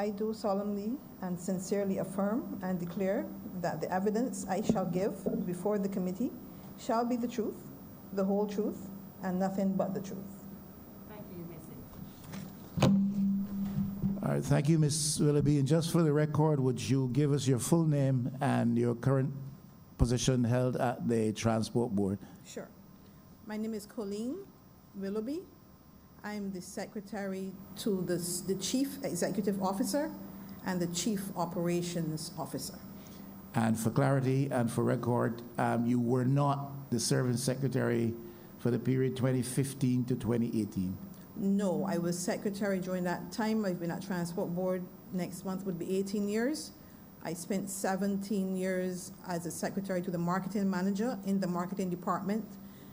I do solemnly and sincerely affirm and declare that the evidence I shall give before the committee shall be the truth, the whole truth, and nothing but the truth. Thank you, Missy. All right, thank you, Ms. Willoughby. And just for the record, would you give us your full name and your current position held at the Transport Board? Sure. My name is Colleen Willoughby. I'm the secretary to the Chief Executive Officer and the Chief Operations Officer. And for clarity and for record, you were not the serving secretary for the period 2015 to 2018? No, I was secretary during that time. I've been at Transport Board. Next month would be 18 years. I spent 17 years as a secretary to the marketing manager in the marketing department,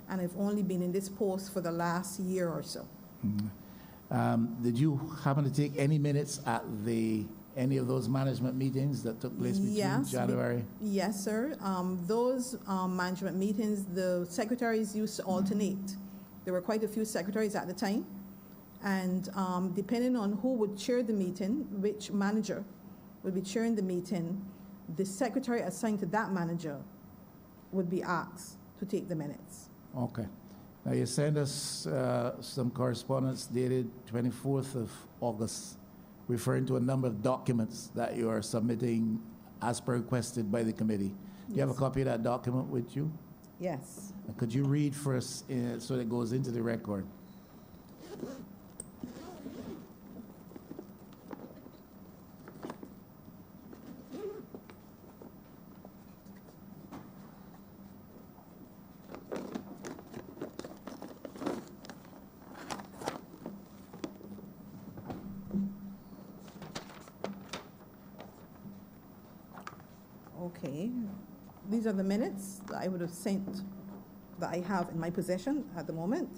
and I've only been in this post for the last year or so. Mm-hmm. Did you happen to take any minutes at any of those management meetings that took place between January? Yes, sir. Those management meetings, the secretaries used to alternate. There were quite a few secretaries at the time, and depending on who would chair the meeting, which manager would be chairing the meeting, the secretary assigned to that manager would be asked to take the minutes. Okay. Now you sent us some correspondence dated 24th of August referring to a number of documents that you are submitting as per requested by the committee. Do you have a copy of that document with you? Yes. Could you read for us so that it goes into the record? Okay, these are the minutes that I would have sent, that I have in my possession at the moment.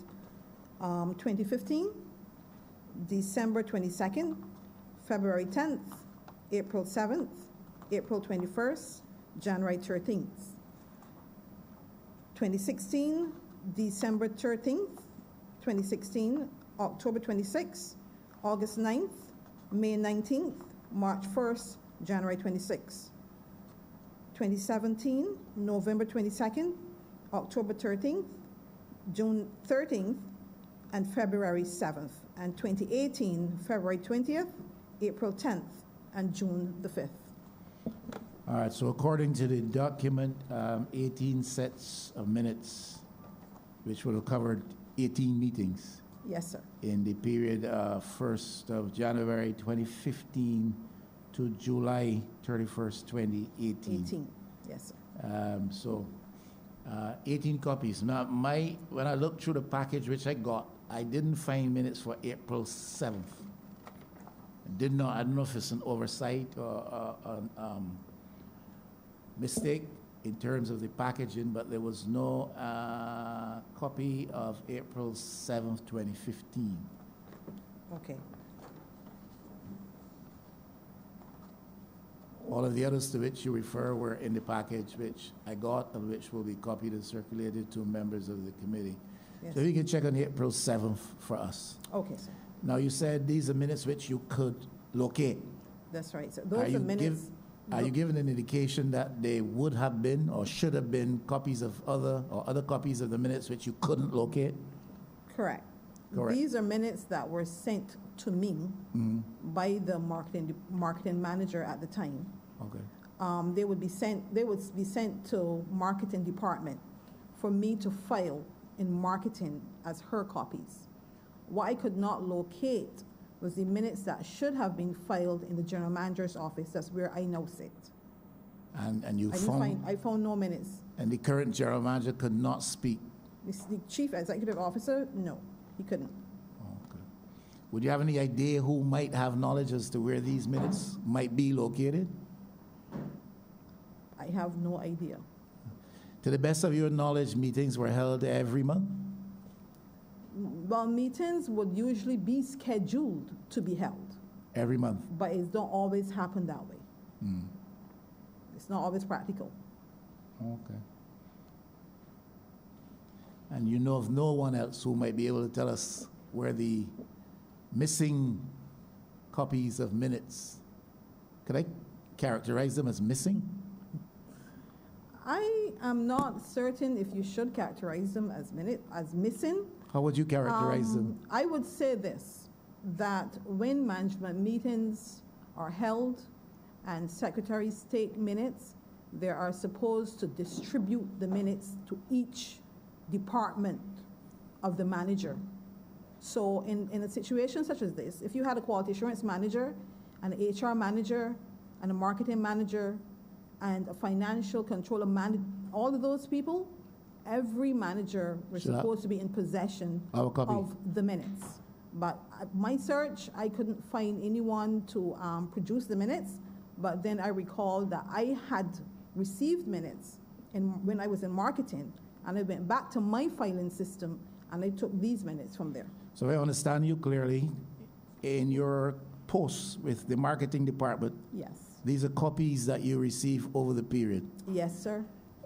2015, December 22nd, February 10th, April 7th, April 21st, January 13th. 2016, December 13th, 2016, October 26th, August 9th, May 19th, March 1st, January 26th. 2017, November 22nd, October 13th, June 13th, and February 7th. And 2018, February 20th, April 10th, and June the 5th. All right, so according to the document, 18 sets of minutes, which would have covered 18 meetings. Yes, sir. In the period 1st of January 2015 to July 31st, 2018. 18, yes, sir. So 18 copies. Now, when I looked through the package which I got, I didn't find minutes for April 7th. I don't know if it's an oversight or a mistake in terms of the packaging, but there was no copy of April 7th, 2015. Okay. All of the others to which you refer were in the package which I got and which will be copied and circulated to members of the committee. Yes. So you can check on April 7th for us. Okay, sir. Now you said these are minutes which you could locate. That's right. So those are minutes. Are you giving an indication that they would have been or should have been copies of other copies of the minutes which you couldn't locate? Correct. Correct. These are minutes that were sent to me by the marketing manager at the time. Okay. They would be sent to marketing department for me to file in marketing as her copies. What I could not locate was the minutes that should have been filed in the general manager's office. That's where I now sit. And I found no minutes. And the current general manager could not speak. The chief executive officer, no, he couldn't. Okay. Would you have any idea who might have knowledge as to where these minutes might be located? I have no idea. To the best of your knowledge, meetings were held every month? Well, meetings would usually be scheduled to be held. Every month? But it don't always happen that way. Mm. It's not always practical. Okay. And you know of no one else who might be able to tell us where the missing copies of minutes Could I characterize them as missing? I am not certain if you should characterize them as missing. How would you characterize them? I would say this, that when management meetings are held and secretaries take minutes, they are supposed to distribute the minutes to each department of the manager. So in a situation such as this, if you had a quality assurance manager, an HR manager, and a marketing manager, and a financial controller, all of those people, every manager was Should I- supposed to be in possession Our copy. of the minutes. But at my search, I couldn't find anyone to produce the minutes, but then I recalled that I had received minutes when I was in marketing, and I went back to my filing system, and I took these minutes from there. So I understand you clearly. In your posts with the marketing department, Yes. these are copies that you receive over the period. Yes, sir.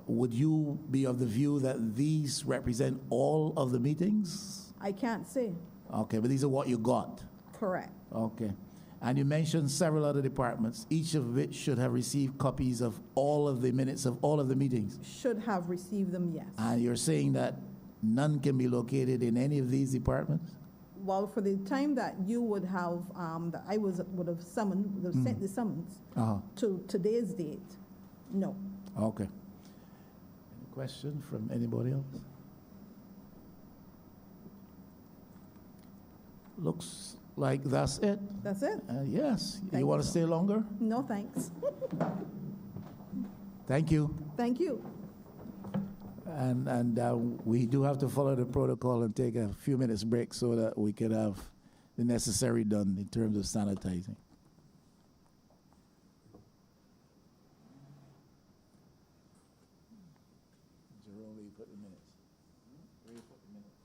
Would you be of the view that these represent all of the meetings? I can't say. Okay, but these are what you got. Correct. Okay. And you mentioned several other departments, each of which should have received copies of all of the minutes of all of the meetings. Should have received them, yes. And you're saying that none can be located in any of these departments? Well, for the time that you would have, that I would have sent the summons Uh-huh. to today's date, no. Okay. Any question from anybody else? Looks like that's it. That's it? Yes. Thank You want you. to stay longer? No, thanks. Thank you. Thank you. And we do have to follow the protocol and take a few minutes break so that we can have the necessary done in terms of sanitizing. Jerome, where you put the minutes? Where you put the minutes?